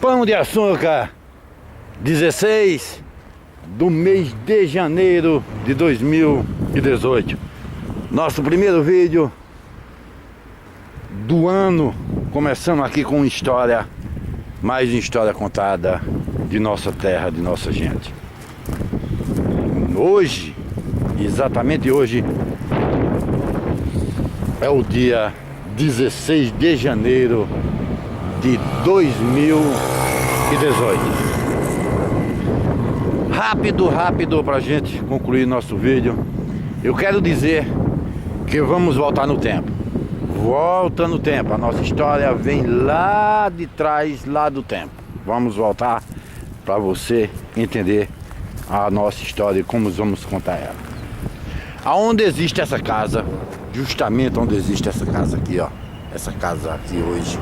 Pão de Açúcar, 16 do mês de janeiro de 2018. Nosso primeiro vídeo do ano, começando aqui com história, mais história contada de nossa terra, de nossa gente. Hoje, exatamente hoje, é o dia 16 de janeiro de 2018. Rápido pra gente concluir nosso vídeo. Eu quero dizer que vamos voltar no tempo. Volta no tempo. A nossa história vem lá de trás, lá do tempo. Vamos voltar para você entender a nossa história e como vamos contar ela. Aonde existe essa casa, justamente onde existe essa casa aqui, ó. Essa casa aqui hoje.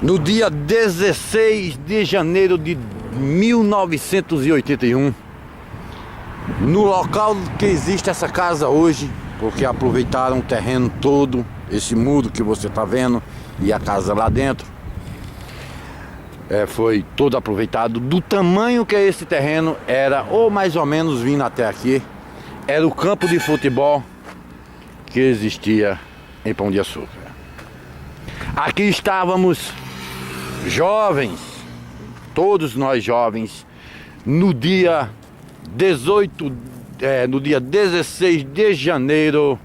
No dia 16 de janeiro de 1981, no local que existe essa casa hoje, porque aproveitaram o terreno todo, esse muro que você está vendo e a casa lá dentro, foi todo aproveitado. Do tamanho que é esse terreno, era ou mais ou menos vindo até aqui, era o campo de futebol que existia em Pão de Açúcar. Aqui estávamos jovens, todos nós jovens, no dia 16 de janeiro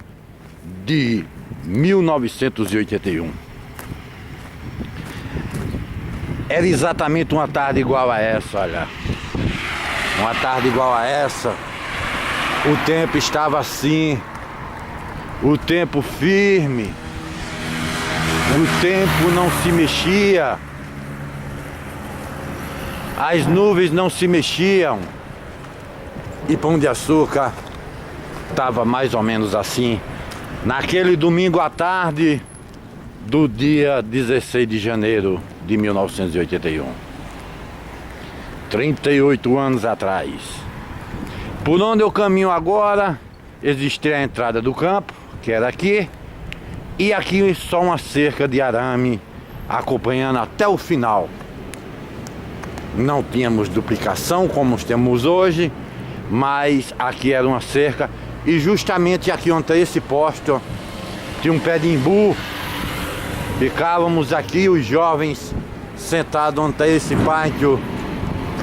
de 1981. Era exatamente uma tarde igual a essa, olha. Uma tarde igual a essa. O tempo estava assim, o tempo firme, o tempo não se mexia. As nuvens não se mexiam e Pão de Açúcar estava mais ou menos assim naquele domingo à tarde do dia 16 de janeiro de 1981. 38 anos atrás. Por onde eu caminho agora, existia a entrada do campo, que era aqui, e aqui só uma cerca de arame acompanhando até o final. Não tínhamos duplicação como temos hoje, mas aqui era uma cerca. E justamente aqui onde está esse poste, ó, tinha um pé de imbu. Ficávamos aqui os jovens sentados onde está esse pátio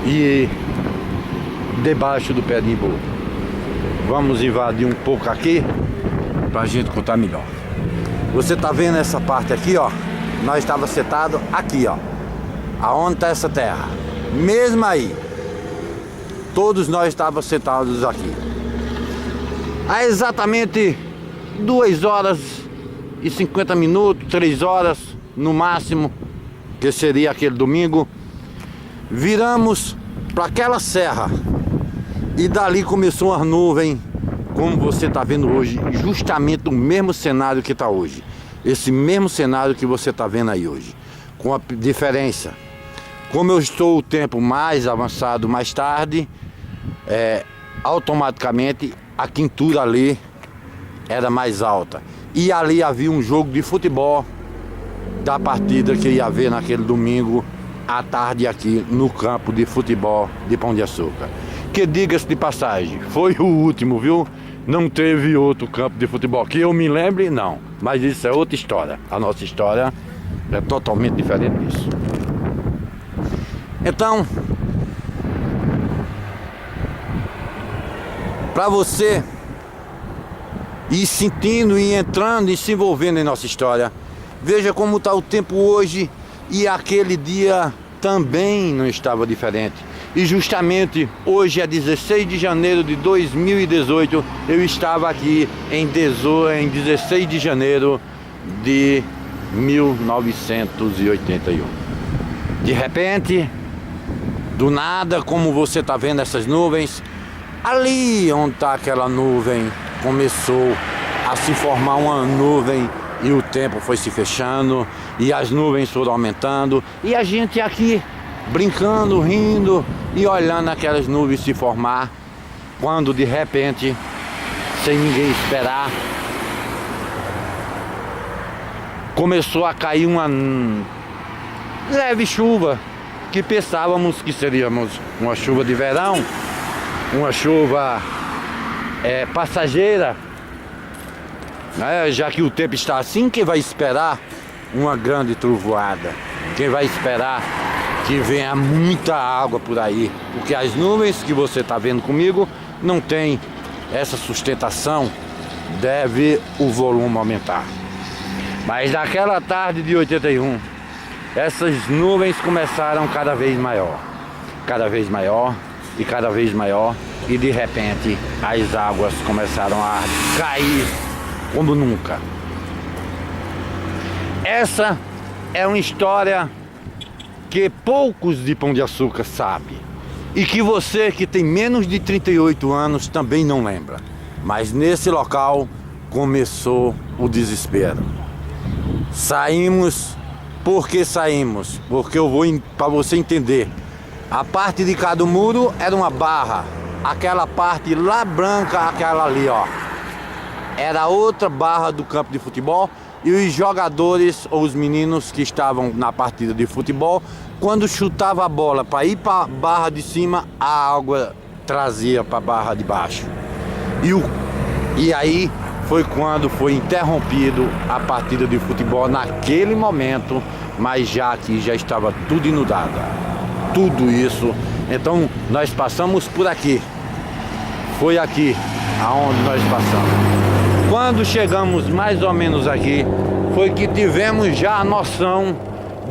e debaixo do pé de imbu. Vamos invadir um pouco aqui para a gente contar melhor. Você está vendo essa parte aqui, ó? Nós estávamos sentados aqui, ó. Aonde está essa terra? Mesmo aí, todos nós estávamos sentados aqui. Há exatamente 2 horas e 50 minutos, 3 horas no máximo, que seria aquele domingo, viramos para aquela serra e dali começou uma nuvem, como você está vendo hoje, justamente o mesmo cenário que está hoje. Esse mesmo cenário que você está vendo aí hoje, com a diferença. Como eu estou o tempo mais avançado mais tarde, automaticamente a quintura ali era mais alta. E ali havia um jogo de futebol da partida que ia haver naquele domingo à tarde aqui no campo de futebol de Pão de Açúcar. Que diga-se de passagem, foi o último, viu? Não teve outro campo de futebol que eu me lembre, não. Mas isso é outra história. A nossa história é totalmente diferente disso. Então, para você ir sentindo e entrando e se envolvendo em nossa história, veja como está o tempo hoje e aquele dia também não estava diferente. E justamente hoje é 16 de janeiro de 2018, eu estava aqui em 16 de janeiro de 1981. De repente, do nada, como você está vendo essas nuvens, ali onde está aquela nuvem, começou a se formar uma nuvem e o tempo foi se fechando e as nuvens foram aumentando e a gente aqui brincando, rindo e olhando aquelas nuvens se formar, quando de repente, sem ninguém esperar, começou a cair leve chuva, que pensávamos que seríamos uma chuva de verão, uma chuva passageira, né? Já que o tempo está assim, quem vai esperar uma grande trovoada? Quem vai esperar que venha muita água por aí? Porque as nuvens que você está vendo comigo não tem essa sustentação, deve o volume aumentar. Mas naquela tarde de 81, essas nuvens começaram cada vez maior e cada vez maior, e de repente as águas começaram a cair como nunca. Essa é uma história que poucos de Pão de Açúcar sabem, e que você que tem menos de 38 anos também não lembra. Mas nesse local começou o desespero. Saímos. Por que saímos? Porque eu vou, para você entender, a parte de cá do muro era uma barra, aquela parte lá branca, aquela ali, ó, era outra barra do campo de futebol, e os jogadores ou os meninos que estavam na partida de futebol, quando chutava a bola para ir para a barra de cima, a água trazia para a barra de baixo. E aí foi quando foi interrompido a partida de futebol naquele momento, mas já aqui já estava tudo inundado, tudo isso. Então nós passamos por aqui, foi aqui aonde nós passamos. Quando chegamos mais ou menos aqui, foi que tivemos já a noção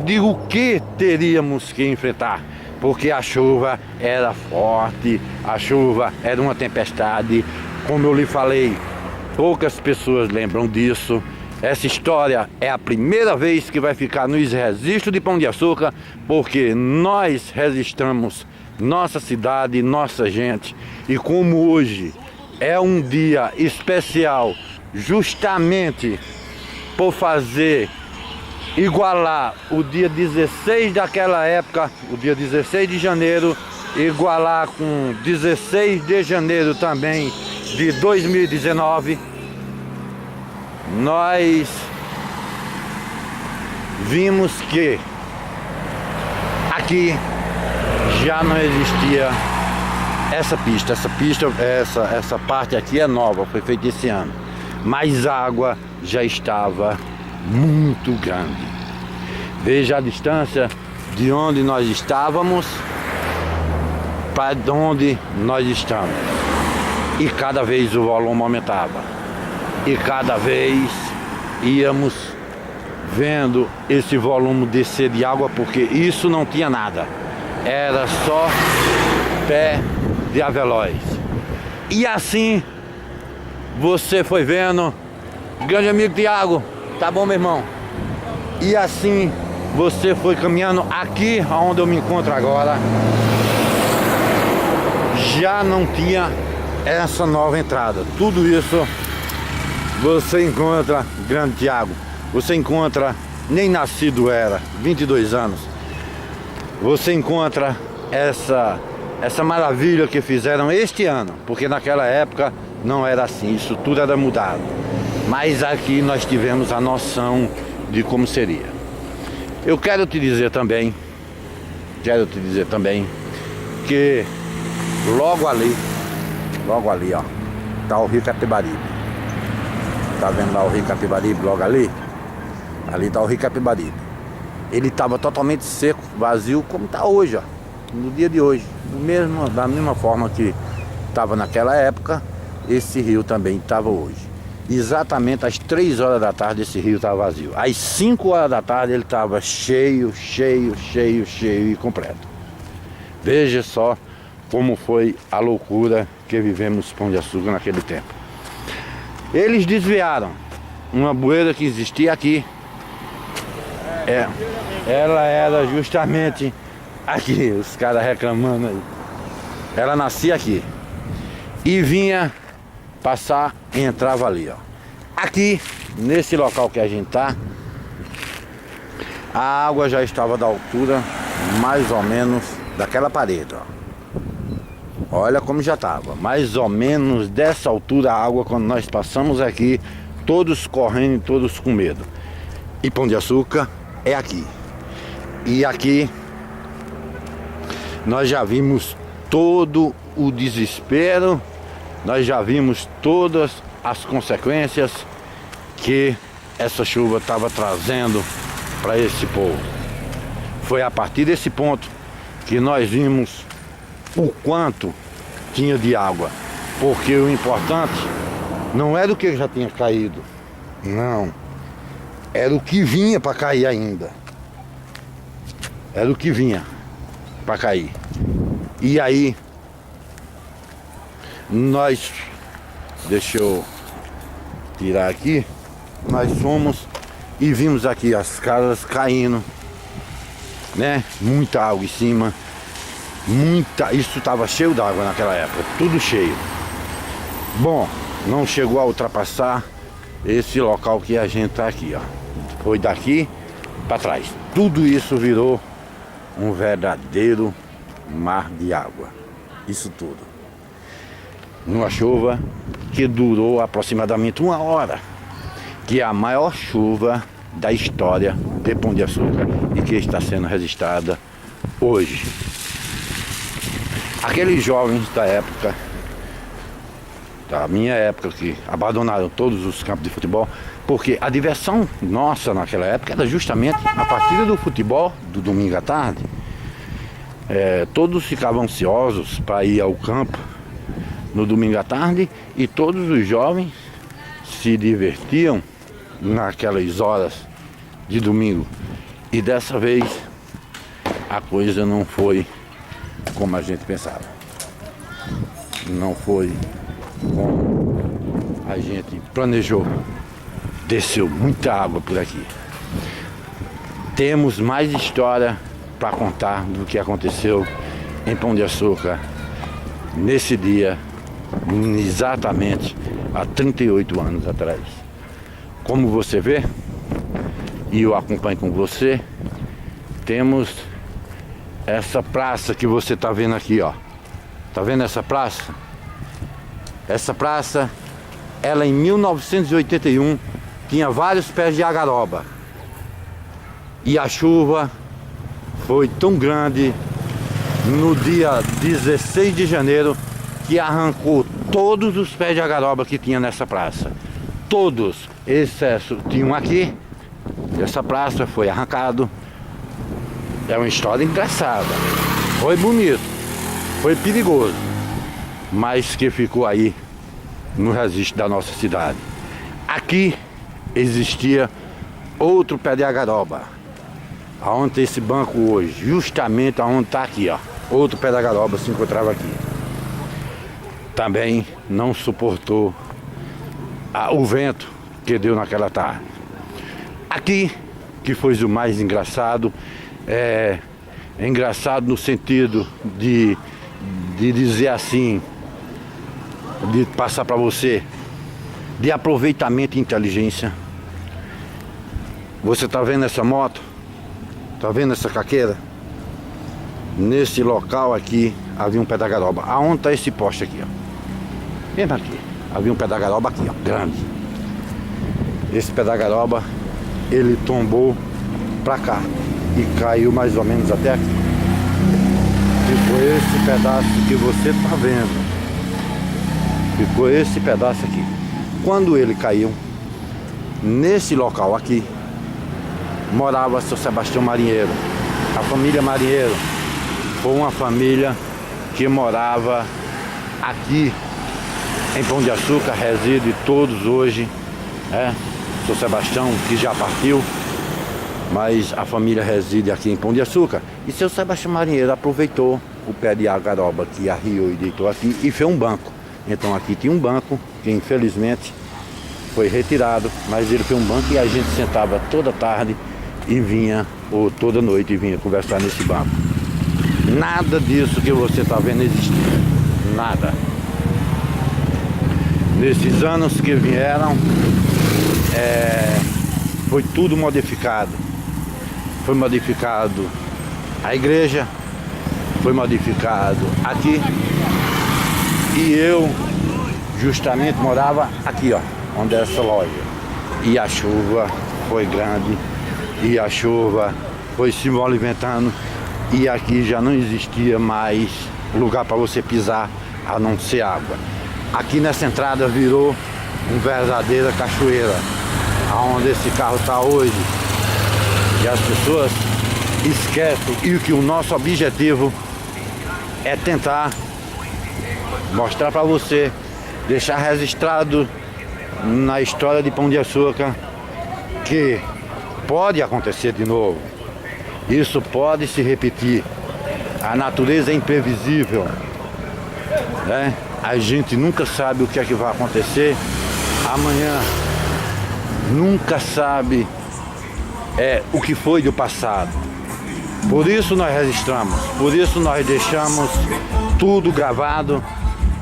de o que teríamos que enfrentar, porque a chuva era forte, a chuva era uma tempestade, como eu lhe falei. Poucas pessoas lembram disso. Essa história é a primeira vez que vai ficar nos registros de Pão de Açúcar, porque nós registramos nossa cidade, nossa gente. E como hoje é um dia especial, justamente por fazer igualar o dia 16 daquela época, o dia 16 de janeiro, igualar com 16 de janeiro também de 2019, nós vimos que aqui já não existia essa pista. Essa parte aqui é nova, foi feita esse ano, mas a água já estava muito grande. Veja a distância de onde nós estávamos para onde nós estamos. E cada vez o volume aumentava. E cada vez íamos vendo esse volume descer de água, porque isso não tinha nada. Era só pé de avelóis. E assim você foi vendo, grande amigo Tiago, tá bom, meu irmão? E assim você foi caminhando aqui onde eu me encontro agora. Já não tinha essa nova entrada. Tudo isso você encontra, grande Tiago, você encontra, nem nascido era, 22 anos. Você encontra essa maravilha que fizeram este ano, porque naquela época não era assim, isso tudo era mudado. Mas aqui nós tivemos a noção de como seria. Eu quero te dizer também que logo ali, ó, tá o Rio Capibaribe. Tá vendo lá o Rio Capibaribe logo ali? Ali tá o Rio Capibaribe. Ele estava totalmente seco, vazio, como está hoje, ó, no dia de hoje. Da mesma forma que estava naquela época, esse rio também estava hoje. Exatamente às 3 horas da tarde esse rio estava vazio. Às 5 horas da tarde ele estava cheio e completo. Veja só como foi a loucura que vivemos Pão de Açúcar naquele tempo. Eles desviaram uma bueira que existia aqui. Ela era justamente aqui, os caras reclamando aí. Ela nascia aqui e vinha passar e entrava ali, ó. Aqui, nesse local que a gente tá, a água já estava da altura mais ou menos daquela parede, ó. Olha como já estava, mais ou menos dessa altura a água quando nós passamos aqui, todos correndo, todos com medo. E Pão de Açúcar é aqui. E aqui nós já vimos todo o desespero, nós já vimos todas as consequências que essa chuva estava trazendo para esse povo. Foi a partir desse ponto que nós vimos o quanto tinha de água, porque o importante não era o que já tinha caído, não, era o que vinha para cair ainda, era o que vinha para cair. E aí nós, deixa eu tirar aqui, nós fomos e vimos aqui as casas caindo, né? Muita água em cima, isso estava cheio d'água naquela época, tudo cheio. Bom, não chegou a ultrapassar esse local que a gente tá aqui, ó. Foi daqui para trás. Tudo isso virou um verdadeiro mar de água. Isso tudo. Numa chuva que durou aproximadamente 1 hora, que é a maior chuva da história de Pão de Açúcar e que está sendo registrada hoje. Aqueles jovens da época, da minha época, que abandonaram todos os campos de futebol, porque a diversão nossa naquela época era justamente a partida do futebol do domingo à tarde. Todos ficavam ansiosos para ir ao campo no domingo à tarde e todos os jovens se divertiam naquelas horas de domingo. E dessa vez a coisa não foi como a gente pensava, não foi como a gente planejou. Desceu muita água por aqui. Temos mais história para contar do que aconteceu em Pão de Açúcar nesse dia, exatamente há 38 anos atrás. Como você vê, e eu acompanho com você, temos essa praça que você está vendo aqui, ó. Tá vendo essa praça? Essa praça, ela em 1981 tinha vários pés de agaroba. E a chuva foi tão grande no dia 16 de janeiro que arrancou todos os pés de agaroba que tinha nessa praça. Todos, excesso, tinham aqui. Essa praça foi arrancado. É uma história engraçada. Foi bonito, foi perigoso, mas que ficou aí no registro da nossa cidade. Aqui existia outro pé de agaroba, aonde tem esse banco hoje, justamente aonde está aqui, ó. Outro pé de agaroba se encontrava aqui. Também não suportou o vento que deu naquela tarde. Aqui, que foi o mais engraçado, é engraçado no sentido de dizer assim, de passar para você, de aproveitamento e inteligência. Você tá vendo essa moto? Tá vendo essa caqueira? Nesse local aqui havia um pé da garoba. Aonde está esse poste aqui, ó? Mesmo aqui. Havia um pé da garoba aqui, ó, grande. Esse pé da garoba, ele tombou pra cá e caiu mais ou menos até aqui. Ficou esse pedaço que você tá vendo. Ficou esse pedaço aqui. Quando ele caiu, nesse local aqui, morava seu Sebastião Marinheiro. A família Marinheiro foi uma família que morava aqui em Pão de Açúcar, reside todos hoje, seu Sebastião, que já partiu, mas a família reside aqui em Pão de Açúcar. E seu Sebastião Marinheiro aproveitou o pé de agaroba que arriou e deitou aqui e fez um banco. Então aqui tinha um banco que infelizmente foi retirado, mas ele fez um banco e a gente sentava toda tarde e vinha, ou toda noite, e vinha conversar nesse banco. Nada disso que você está vendo existia. Nada. Nesses anos que vieram, foi tudo modificado. Foi modificado a igreja, foi modificado aqui. E eu justamente morava aqui, ó, onde é essa loja. E a chuva foi grande, e a chuva foi se movimentando e aqui já não existia mais lugar para você pisar a não ser água. Aqui nessa entrada virou uma verdadeira cachoeira, aonde esse carro está hoje. E as pessoas esquecem e que o nosso objetivo é tentar mostrar para você, deixar registrado na história de Pão de Açúcar que pode acontecer de novo. Isso pode se repetir. A natureza é imprevisível, né? A gente nunca sabe o que é que vai acontecer amanhã. Nunca sabe o que foi do passado. Por isso nós registramos, por isso nós deixamos tudo gravado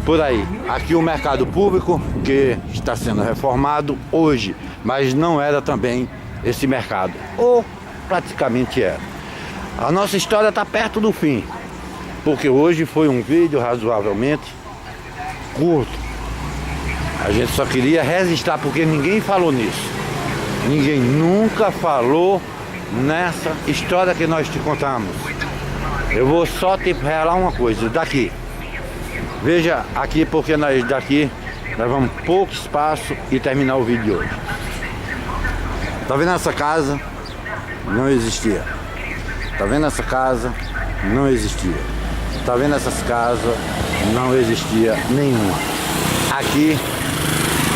por aí. Aqui o mercado público que está sendo reformado hoje, mas não era também esse mercado, ou praticamente era. A nossa história está perto do fim, porque hoje foi um vídeo razoavelmente curto. A gente só queria registrar porque ninguém falou nisso. Ninguém nunca falou nessa história que nós te contamos. Eu vou só te revelar uma coisa daqui. Veja aqui, porque nós daqui nós vamos pouco espaço e terminar o vídeo de hoje. Tá vendo essa casa? Não existia. Tá vendo essa casa? Não existia. Tá vendo essas casas? Não existia nenhuma. Aqui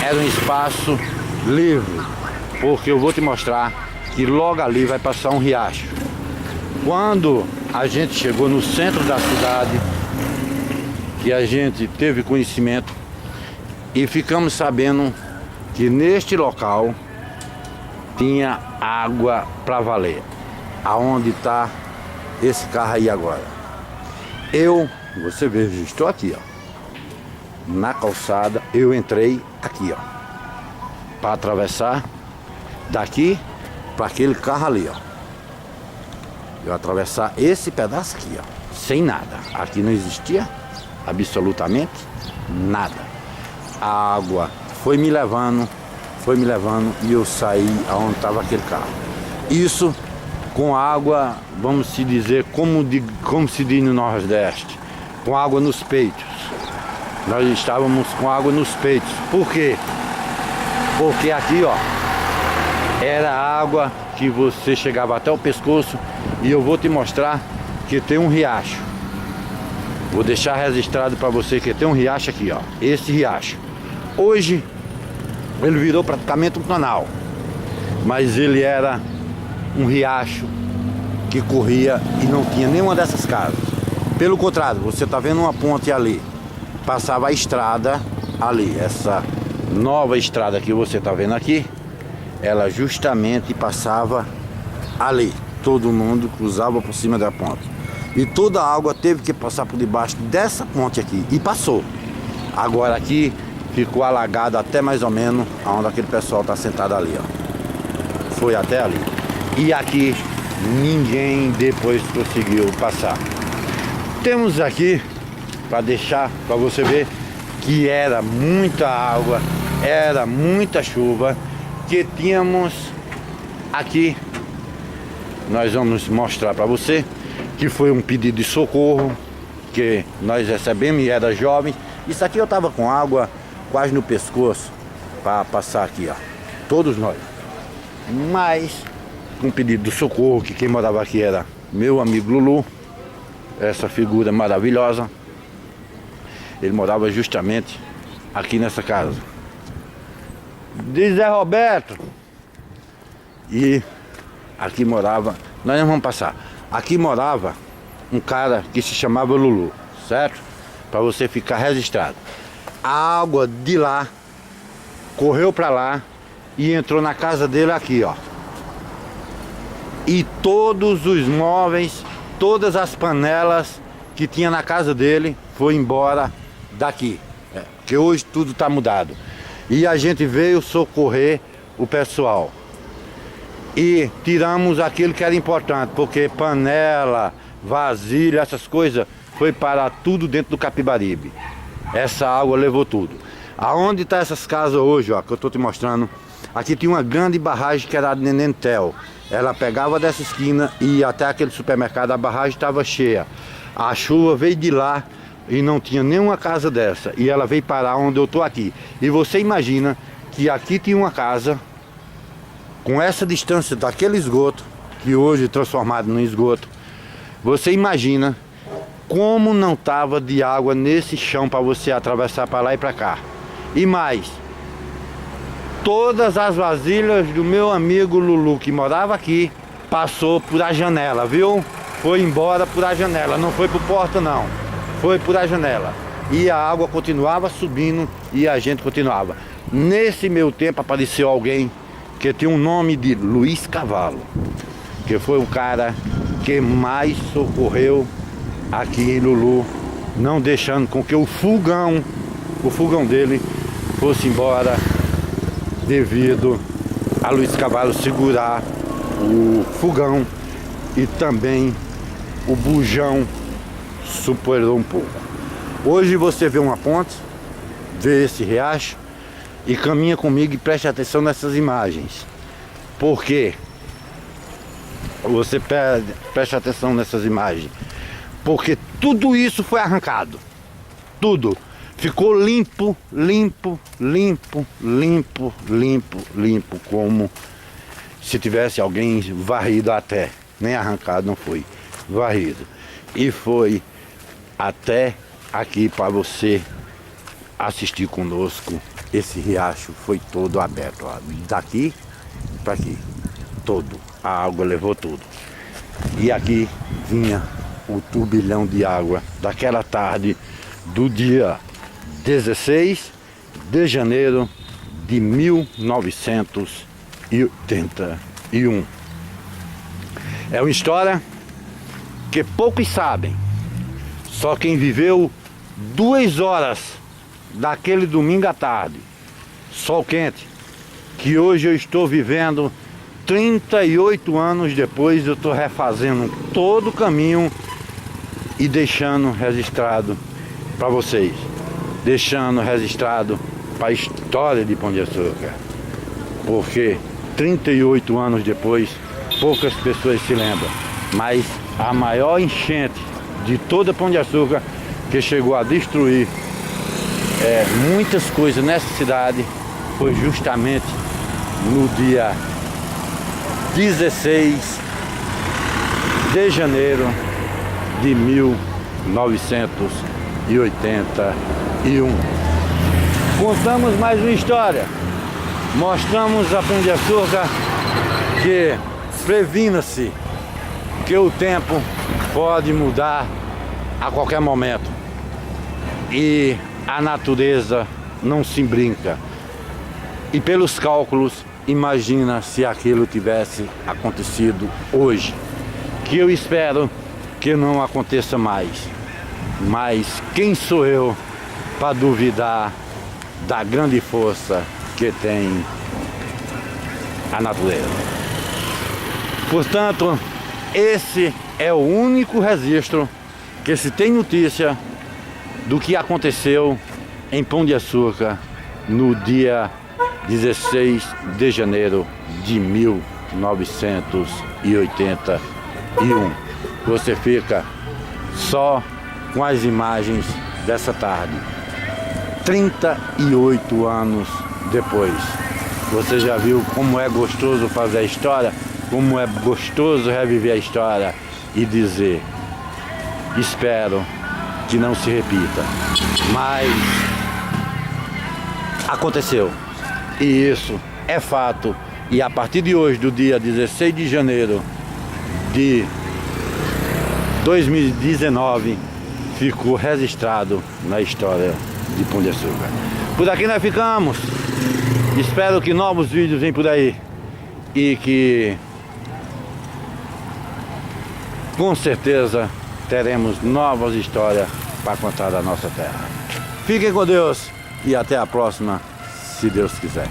era um espaço livre, porque eu vou te mostrar que logo ali vai passar um riacho. Quando a gente chegou no centro da cidade, que a gente teve conhecimento e ficamos sabendo que neste local tinha água para valer. Aonde está esse carro aí agora? Você veja, estou aqui, ó, na calçada. Eu entrei aqui, ó, para atravessar daqui para aquele carro ali, ó. Eu atravessar esse pedaço aqui, ó, sem nada. Aqui não existia absolutamente nada. A água foi me levando e eu saí aonde estava aquele carro. Isso com água, vamos se dizer, como se diz no Nordeste, com água nos peitos. Nós estávamos com água nos peitos. Por quê? Porque aqui, ó, era água que você chegava até o pescoço. E eu vou te mostrar que tem um riacho. Vou deixar registrado para você que tem um riacho aqui, ó. Esse riacho. Hoje ele virou praticamente um canal, mas ele era um riacho que corria e não tinha nenhuma dessas casas. Pelo contrário, você está vendo uma ponte ali. Passava a estrada ali. Essa nova estrada que você está vendo aqui, ela justamente passava ali. Todo mundo cruzava por cima da ponte. E toda a água teve que passar por debaixo dessa ponte aqui. E passou. Agora aqui ficou alagado até mais ou menos onde aquele pessoal está sentado ali, ó. Foi até ali. E aqui ninguém depois conseguiu passar. Temos aqui para deixar para você ver que era muita água, era muita chuva que tínhamos aqui. Nós vamos mostrar para você que foi um pedido de socorro que nós recebemos e era jovem. Isso aqui eu tava com água quase no pescoço para passar aqui, ó. Todos nós. Mas um pedido de socorro que quem morava aqui era meu amigo Lulu, essa figura maravilhosa. Ele morava justamente aqui nessa casa. Diz Zé Roberto. E aqui morava, nós não vamos passar. Aqui morava um cara que se chamava Lulu, certo? Para você ficar registrado. A água de lá correu para lá e entrou na casa dele aqui, ó. E todos os móveis, todas as panelas que tinha na casa dele foi embora daqui. Que hoje tudo está mudado. E a gente veio socorrer o pessoal. E tiramos aquilo que era importante, porque panela, vasilha, essas coisas, foi parar tudo dentro do Capibaribe. Essa água levou tudo. Aonde está essas casas hoje, ó, que eu estou te mostrando? Aqui tinha uma grande barragem que era a Nenentel, ela pegava dessa esquina e ia até aquele supermercado, a barragem estava cheia. A chuva veio de lá e não tinha nenhuma casa dessa. E ela veio parar onde eu estou aqui. E você imagina que aqui tinha uma casa com essa distância daquele esgoto, que hoje é transformado no esgoto. Você imagina como não estava de água nesse chão para você atravessar para lá e para cá. E mais, todas as vasilhas do meu amigo Lulu, que morava aqui, passou por a janela, viu? Foi embora por a janela, não foi por porta não, foi por a janela. E a água continuava subindo e a gente continuava. Nesse meu tempo apareceu alguém que tinha o nome de Luiz Cavalo, que foi o cara que mais socorreu aqui em Lulu, não deixando com que o fogão dele fosse embora, devido a Luiz Cavalo segurar o fogão e também o bujão superou um pouco. Hoje você vê uma ponte, vê esse riacho e caminha comigo e preste atenção nessas imagens. Por quê? Você preste atenção nessas imagens. Porque tudo isso foi arrancado. Tudo. Ficou limpo, limpo, limpo, limpo, limpo, limpo. Como se tivesse alguém varrido até. Nem arrancado não foi. Varrido. E foi até aqui para você assistir conosco. Esse riacho foi todo aberto. Ó. Daqui para aqui. Todo. A água levou tudo. E aqui vinha o turbilhão de água daquela tarde do dia 16 de janeiro de 1981. É uma história que poucos sabem. Só quem viveu 2 horas daquele domingo à tarde, sol quente, que hoje eu estou vivendo 38 anos depois, eu estou refazendo todo o caminho e deixando registrado para vocês, deixando registrado para a história de Pão de Açúcar, porque 38 anos depois poucas pessoas se lembram, mas a maior enchente de toda Pão de Açúcar, que chegou a destruir muitas coisas nessa cidade, foi justamente no dia 16 de janeiro de 1981. Contamos mais uma história. Mostramos a Pão de Açúcar que previna-se que o tempo pode mudar a qualquer momento. E a natureza não se brinca. E pelos cálculos, imagina se aquilo tivesse acontecido hoje, que eu espero que não aconteça mais. Mas quem sou eu para duvidar da grande força que tem a natureza? Portanto, esse é o único registro que se tem notícia do que aconteceu em Pão de Açúcar no dia 16 de janeiro de 1981. Você fica só com as imagens dessa tarde, 38 anos depois. Você já viu como é gostoso fazer a história, como é gostoso reviver a história e dizer: espero que não se repita, mas aconteceu. E isso é fato. E a partir de hoje, do dia 16 de janeiro de 2019, ficou registrado na história de Pão de Açúcar. Por aqui nós ficamos. Espero que novos vídeos venham por aí. E que com certeza teremos novas histórias para contar da nossa terra. Fiquem com Deus e até a próxima, se Deus quiser.